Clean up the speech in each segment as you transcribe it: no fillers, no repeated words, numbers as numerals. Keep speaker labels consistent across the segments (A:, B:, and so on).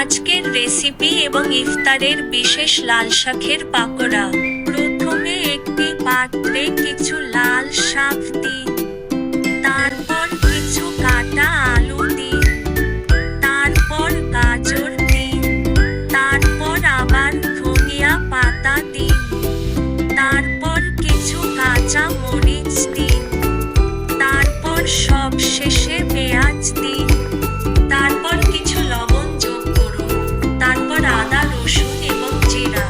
A: আজকের রেসিপি এবং ইফতারের বিশেষ লাল শাকের পাকোড়া। প্রথমে একটি পাত্রে কিছু লাল শাক দিন, তারপর কিছু কাটা আলু দিন, তারপর গাজর দিন, তারপর আবার ধনিয়া পাতা দিন, তারপর কিছু কাঁচা মরিচ দিন, তারপর সবশেষে পেঁয়াজ দিন, তারপর কিছু লবণ যোগ করুন, তারপর আদা রসুন এবং জিরা,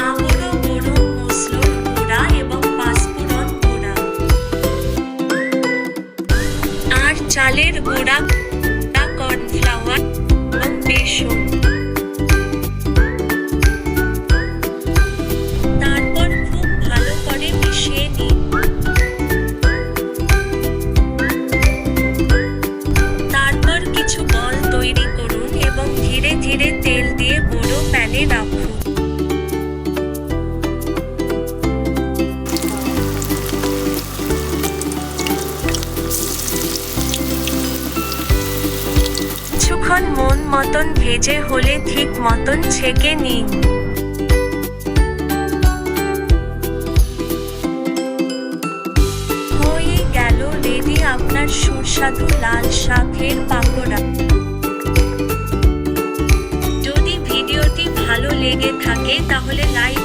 A: আবারও গরম মসলার গুঁড়া এবং পাঁচফোড়ন গুঁড়া আর চালের গুঁড়া, কর্নফ্লাওয়ার এবং বেসন। তারপর খুব ভালো করে মিশিয়ে নিন। তারপর কিছু বল তৈরি করুন এবং ধীরে ধীরে তেল দিয়ে বড় প্যানে রাখুন। কিছুক্ষণ মন মতন ভেজে হলে ঠিক মতন ছেঁকে নিন। হয়ে গেল রেডি আপনার সুস্বাদু লাল শাকের পাকোড়া। যদি ভিডিওটি ভালো লেগে থাকে তাহলে লাইক